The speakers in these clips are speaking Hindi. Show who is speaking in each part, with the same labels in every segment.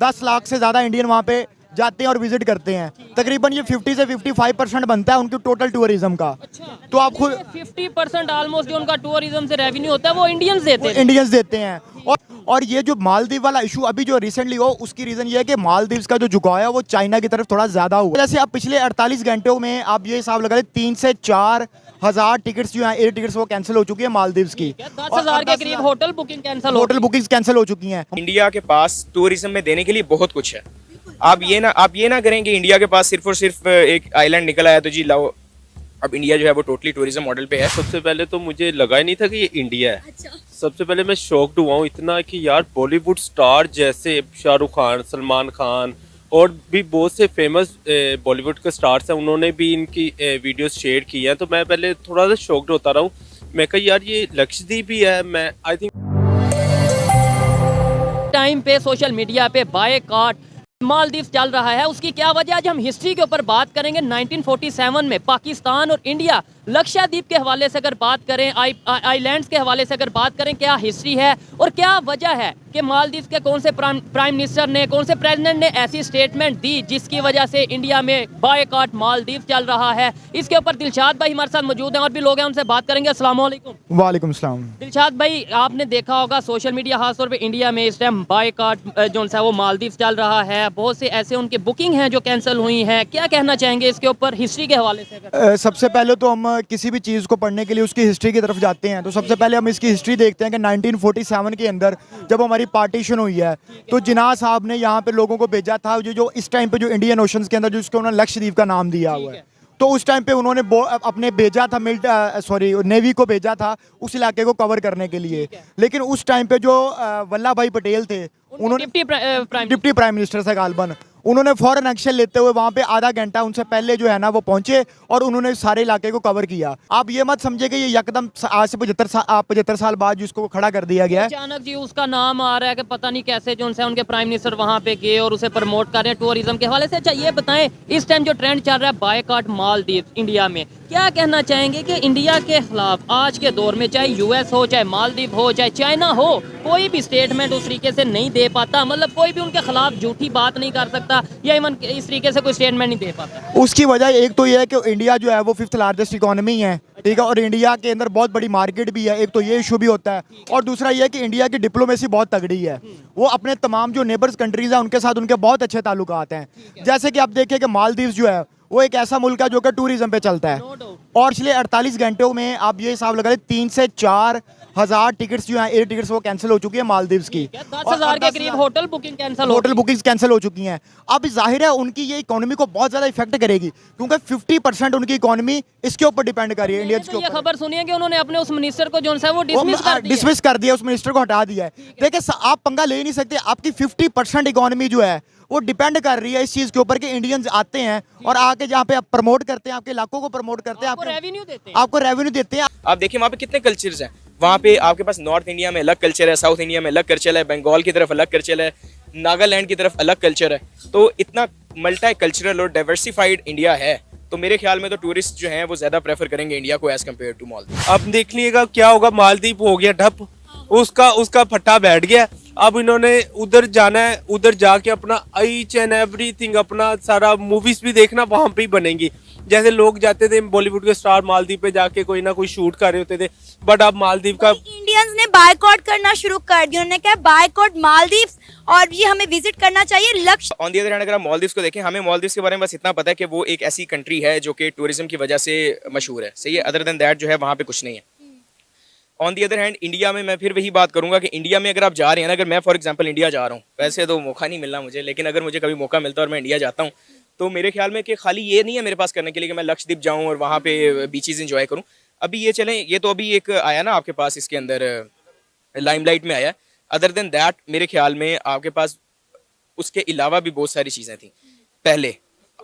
Speaker 1: 10 लाख से ज़्यादा इंडियन वहाँ पे जाते हैं और विजिट करते हैं। तकरीबन ये 50 से 55% बनता है उनकी टोटल टूरिज्म का। तो आप खुद
Speaker 2: 50% ऑलमोस्ट जो उनका टूरिज्म से रेवेन्यू होता है वो इंडियंस देते हैं।
Speaker 1: इंडियंस देते हैं। और ये जो मालदीव वाला इशू अभी जो रिसेंटली हो, उसकी रीज़न ये है कि मालदीव्स का जो झुकाव है वो चाइना की तरफ थोड़ा ज़्यादा हुआ। जैसे आप पिछले 48 घंटों में आप ये हिसाब लगा लें 3 से 4 हज़ार टिकट्स जो हैं, एयर टिकट्स वो कैंसिल हो चुकी है मालदीव्स की।
Speaker 2: 10,000 के करीब hotel booking cancel
Speaker 1: hotel bookings cancel हो चुकी हैं।
Speaker 3: इंडिया के पास टूरिज्म में देने के लिए बहुत कुछ है। आप ये ना करें कि इंडिया के पास सिर्फ और सिर्फ एक आइलैंड निकल आया तो जी लाओ। अब इंडिया जो है वो टोटली टूरिज्म मॉडल पे है।
Speaker 4: सबसे पहले तो मुझे लगा ही नहीं था कि ये इंडिया है। सबसे पहले मैं शॉक्ड हुआ हूँ इतना कि यार बॉलीवुड स्टार जैसे शाहरुख खान, सलमान खान और भी बहुत से फेमस बॉलीवुड के स्टार्स हैं, उन्होंने भी इनकी वीडियोस शेयर की हैं। तो मैं पहले थोड़ा सा शॉक्ड होता रहा हूँ। मैं कहा यार ये लक्षद्वीप ही है। मैं आई थिंक
Speaker 2: टाइम पे सोशल मीडिया पे बायकॉट मालदीव चल रहा है, उसकी क्या वजह? आज हम हिस्ट्री के ऊपर बात करेंगे। 1947 में पाकिस्तान और इंडिया लक्षद्वीप के हवाले से अगर बात करें, आइलैंड्स के हवाले से अगर बात करें, क्या हिस्ट्री है और क्या वजह है कि मालदीव के कौन से प्राइम मिनिस्टर ने, कौन से प्रेसिडेंट ने ऐसी स्टेटमेंट दी जिसकी वजह से इंडिया में बायकॉट मालदीव चल रहा है। इसके ऊपर दिलशाद भाई हमारे साथ मौजूद हैं और भी लोग हैं, उनसे बात करेंगे। अस्सलाम वालेकुम।
Speaker 1: वालेकुम सलाम।
Speaker 2: दिलशाद भाई, आपने देखा होगा सोशल मीडिया खासतौर पे इंडिया में इस टाइम बायकॉट जो है वो मालदीव चल रहा है। बहुत से ऐसे उनके बुकिंग हैं जो कैंसिल हुई हैं। क्या कहना चाहेंगे इसके ऊपर हिस्ट्री के हवाले से?
Speaker 1: सबसे पहले तो हम किसी भी चीज़ को पढ़ने के लिए उसकी हिस्ट्री की तरफ जाते हैं। तो सबसे पहले हम इसकी हिस्ट्री देखते हैं कि 1947 के अंदर जब हमारी पार्टीशन हुई है तो जिन्ना साहब ने यहाँ पे लोगों को भेजा था जो इस टाइम पे जो इंडियन ओशंस के अंदर जिसको उन्होंने लक्षद्वीप का नाम दिया हुआ है। तो उस टाइम पे उन्होंने अपने भेजा था नेवी को भेजा था उस इलाके को कवर करने के लिए। लेकिन उस टाइम पे जो वल्लभ भाई पटेल थे, उन्होंने डिप्टी प्राइम मिनिस्टर से गालबन, उन्होंने फौरन एक्शन लेते हुए वहाँ पे आधा घंटा उनसे पहले जो है ना वो पहुंचे और उन्होंने सारे इलाके को कवर किया। आप ये मत समझे कि ये यकदम आज से 75 साल बाद जिसको खड़ा कर दिया गया है।
Speaker 2: अचानक जी उसका नाम आ रहा है कि पता नहीं कैसे जो उनसे उनके प्राइम मिनिस्टर वहाँ पे गए और उसे प्रमोट कर रहे हैं टूरिज्म के हवाले से। अच्छा ये बताएं, इस टाइम जो ट्रेंड चल रहा है बायकॉट मालदीव इंडिया में, क्या कहना चाहेंगे कि इंडिया के खिलाफ आज के दौर में चाहे यूएस हो, चाहे मालदीव हो, चाहे चाइना हो, कोई भी स्टेटमेंट उस तरीके से नहीं दे पाता, मतलब कोई भी उनके खिलाफ झूठी बात नहीं कर सकता या इवन इस तरीके से कोई स्टेटमेंट नहीं दे पाता?
Speaker 1: उसकी वजह एक तो ये है कि इंडिया जो है वो 5th लार्जेस्ट इकोनॉमी है, ठीक है, और इंडिया के अंदर बहुत बड़ी मार्केट भी है। एक तो ये इशू भी होता है और दूसरा ये है कि इंडिया की डिप्लोमेसी बहुत तगड़ी है। वो अपने तमाम जो नेबर्स कंट्रीज हैं उनके साथ उनके बहुत अच्छे ताल्लुकात हैं। जैसे कि आप देखिए कि मालदीव जो है वो एक ऐसा मुल्क है जो कि टूरिज्म पे चलता है और पिछले 48 घंटों में आप ये हिसाब लगा लें 3 से 4 हज़ार टिकट्स जो हैं, एयर टिकट्स वो कैंसिल हो चुकी है मालदीव्स की।
Speaker 2: 10,000 के करीब होटल
Speaker 1: बुकिंग्स कैंसिल हो चुकी हैं। अब जाहिर है उनकी ये इकोनॉमी को बहुत ज्यादा इफेक्ट करेगी क्योंकि 50% उनकी इकोनॉमी इसके ऊपर डिपेंड कर रही है, इंडियंस के ऊपर।
Speaker 2: ये खबर सुनिए कि उन्होंने अपने उस मिनिस्टर को जो है वो
Speaker 1: डिसमिस कर दिया, उस मिनिस्टर को हटा दिया है। देखिए आप पंगा ले नहीं सकते, आपकी 50% इकोनॉमी जो है वो डिपेंड कर रही है इस चीज के ऊपर कि इंडियंस आते हैं और आके जहाँ पे आप प्रमोट करते हैं, आपके इलाकों को प्रमोट करते हैं, आपको रेवेन्यू देते हैं।
Speaker 3: आप देखिए वहाँ पे कितने कल्चर्स हैं। वहाँ पे आपके पास नॉर्थ इंडिया में अलग कल्चर है, साउथ इंडिया में अलग कल्चर है, बंगाल की तरफ अलग कल्चर है, नागालैंड की तरफ अलग कल्चर है। तो इतना मल्टी कल्चरल और डाइवर्सिफाइड इंडिया है, तो मेरे ख्याल में तो टूरिस्ट जो हैं वो ज़्यादा प्रेफर करेंगे इंडिया को एज कम्पेयर टू मालदीव।
Speaker 4: अब देख लीजिएगा क्या होगा। मालदीव हो गया ठप, उसका फट्टा बैठ गया। अब इन्होंने उधर जाना है, उधर जाके अपना ईच एंड एवरीथिंग, अपना सारा मूवीज भी देखना वहां पे ही बनेंगी। जैसे लोग जाते थे बॉलीवुड के स्टार मालदीव पे जाके कोई ना कोई शूट कर रहे होते थे, बट अब मालदीव का
Speaker 5: इंडियंस ने बायकॉट करना शुरू कर दिया। उन्होंने कहा बायकॉट मालदीव और ये हमें विजिट करना चाहिए। लक्ष्य
Speaker 3: ऑन दी अदर हैंड अगर आप मालदीव्स को देखें, हमें मालदीव्स के बारे में बस इतना पता है कि वो एक ऐसी कंट्री है जो कि टूरिज्म की वजह से मशहूर है, सही है। अदर देन दैट जो है वहाँ पे कुछ नहीं है। On the other hand India में मैं फिर वही बात करूंगा कि इंडिया में अगर आप जा रहे हैं ना, अगर मैं फॉर एग्जांपल इंडिया जा रहा हूँ, वैसे तो मौका नहीं मिलना मुझे, लेकिन अगर मुझे कभी मौका मिलता है और मैं इंडिया जाता हूँ तो मेरे ख्याल में कि खाली ये नहीं है मेरे पास करने के लिए कि मैं लक्षद्वीप जाऊँ और वहाँ पे बीचेस इंजॉय करूँ। अभी ये चलें, ये तो अभी एक आया ना आपके पास, इसके अंदर लाइमलाइट में आया। अदर देन दैट मेरे ख्याल में आपके पास उसके अलावा भी बहुत सारी चीज़ें थी पहले।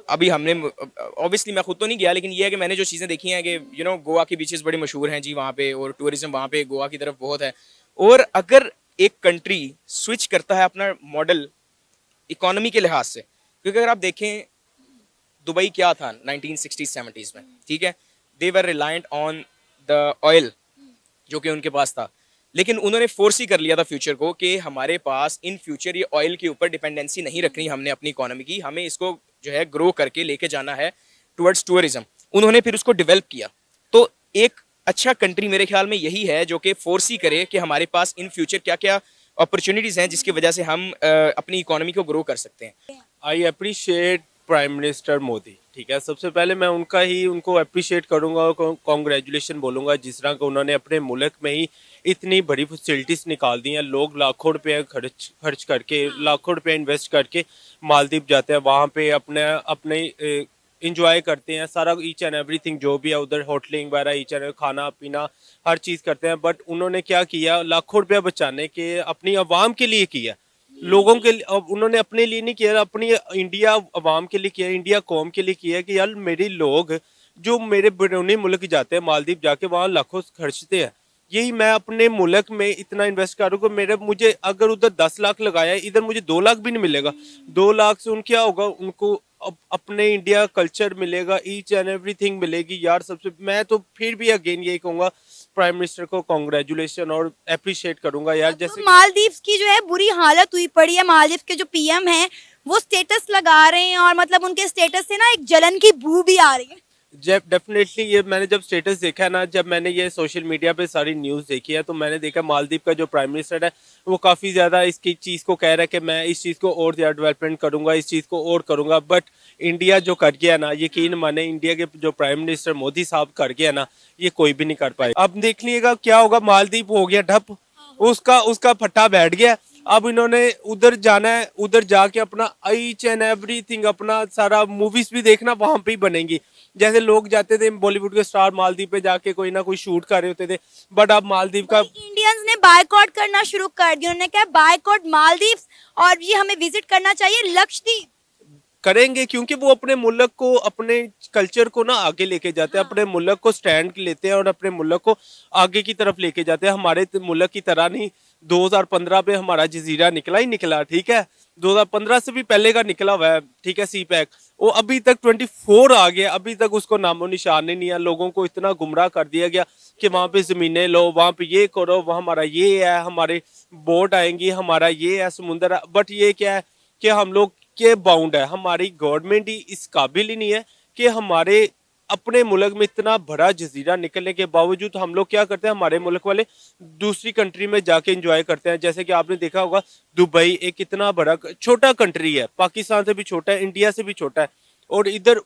Speaker 3: अभी हमने ऑब्वियसली मैं खुद तो नहीं गया, लेकिन ये है कि मैंने जो चीज़ें देखी हैं कि गोवा की बीचेस बड़ी मशहूर हैं जी वहाँ पे, और टूरिज्म वहाँ पे गोवा की तरफ बहुत है। और अगर एक कंट्री स्विच करता है अपना मॉडल इकोनॉमी के लिहाज से, क्योंकि अगर आप देखें दुबई क्या था 1960s-70s में, ठीक है, दे वर रिलायंट ऑन द ऑयल जो कि उनके पास था। लेकिन उन्होंने फोर्स ही कर लिया था फ्यूचर को कि हमारे पास इन फ्यूचर ये ऑयल के ऊपर डिपेंडेंसी नहीं रखनी हमने अपनी इकोनॉमी की, हमें इसको जो है ग्रो करके लेके जाना है टुवर्ड्स टूरिज्म। उन्होंने फिर उसको डेवलप किया। तो एक अच्छा कंट्री मेरे ख्याल में यही है जो कि फोर्स ही करे कि हमारे पास इन फ्यूचर क्या क्या अपॉर्चुनिटीज़ हैं जिसकी वजह से हम अपनी इकोनॉमी को ग्रो कर सकते हैं।
Speaker 4: I appreciate prime minister Modi. ठीक है, सबसे पहले मैं उनको अप्रिशिएट करूंगा और कॉन्ग्रेचुलेशन बोलूंगा जिस तरह का उन्होंने अपने मुल्क में ही इतनी बड़ी फैसिलिटीज निकाल दी हैं। लोग लाखों रुपए खर्च करके, लाखों रुपए इन्वेस्ट करके मालदीव जाते हैं, वहाँ पे अपने इंजॉय करते हैं सारा ईच एंड एवरीथिंग जो भी है उधर, होटलिंग वगैरह ईच एंड खाना पीना हर चीज़ करते हैं। बट उन्होंने क्या किया, लाखों रुपया बचाने के अपनी आवाम के लिए किया, लोगों के लिए। अब उन्होंने अपने लिए नहीं किया, अपनी इंडिया अवाम के लिए किया, इंडिया कौम के लिए किया कि यार मेरे लोग जो मेरे बैरूनी मुल्क जाते हैं, मालदीव जाके वहाँ लाखों खर्चते हैं, यही मैं अपने मुल्क में इतना इन्वेस्ट करूँ कि मुझे अगर उधर 10 लाख लगाया, इधर मुझे 2 लाख भी नहीं मिलेगा। 2 लाख से क्या होगा, उनको अपने इंडिया कल्चर मिलेगा, ईच एंड एवरीथिंग मिलेगी। यार सबसे मैं तो फिर भी अगेन यही कहूँगा प्राइम मिनिस्टर को कॉन्ग्रेचुलेशन और अप्रिशिएट करूंगा यार। जैसे
Speaker 5: मालदीव्स की जो है बुरी हालत हुई पड़ी है, मालदीव के जो पीएम हैं वो स्टेटस लगा रहे हैं और मतलब उनके स्टेटस से ना एक जलन की बू भी आ रही है।
Speaker 4: जब डेफिनेटली ये मैंने जब स्टेटस देखा है ना, जब मैंने ये सोशल मीडिया पे सारी न्यूज़ देखी है, तो मैंने देखा मालदीव का जो प्राइम मिनिस्टर है वो काफ़ी ज़्यादा इसकी चीज़ को कह रहा है कि मैं इस चीज़ को और ज़्यादा डेवलपमेंट करूँगा, इस चीज़ को और करूँगा। बट इंडिया जो कर गया ना, यकीन माने इंडिया के जो प्राइम मिनिस्टर मोदी साहब कर गया ना, ये कोई भी नहीं कर पाए। अब देख लीजिएगा क्या होगा, मालदीव हो गया ठप, उसका फट्टा बैठ गया। अब इन्होंने उधर जाना है, उधर जाके अपना ईच एंड एवरीथिंग, अपना सारा मूवीज भी देखना वहां पे ही बनेंगी। जैसे लोग जाते थे बॉलीवुड के स्टार मालदीव पे जाके कोई ना कोई शूट कर रहे होते थे, बट अब मालदीव का
Speaker 5: इंडियंस ने बायकॉट करना शुरू कर दिया। उन्होंने कहा बायकॉट मालदीव्स और ये हमें विजिट करना चाहिए लक्षद्वीप।
Speaker 4: करेंगे क्योंकि वो अपने मुल्क को, अपने कल्चर को ना आगे लेके जाते हैं, अपने मुल्क को स्टैंड लेते हैं और अपने मुल्क को आगे की तरफ लेके जाते हैं। हमारे मुल्क की तरह नहीं 2015 पे हमारा जजीरा निकला ही निकला, ठीक है, 2015 से भी पहले का निकला हुआ है, ठीक है, सी पैक, वो अभी तक 24 आ गया, अभी तक उसको नामो निशान नहीं है। लोगों को इतना गुमराह कर दिया गया कि वहाँ पे जमीनें लो, वहाँ पे ये करो, वहाँ हमारा ये है, हमारे बोट आएंगी, हमारा ये है, समुंदर है। बट ये क्या है कि हम लोग के बाउंड है, हमारी गवर्नमेंट ही इस काबिल ही नहीं है कि हमारे अपने मुल्क में इतना बड़ा जजीरा निकलने के बावजूद हम लोग क्या करते हैं, हमारे मुल्क वाले दूसरी कंट्री में जाके एंजॉय करते हैं। जैसे कि आपने देखा होगा दुबई एक इतना बड़ा छोटा कंट्री है, पाकिस्तान से भी छोटा है, इंडिया से भी छोटा है, और इधर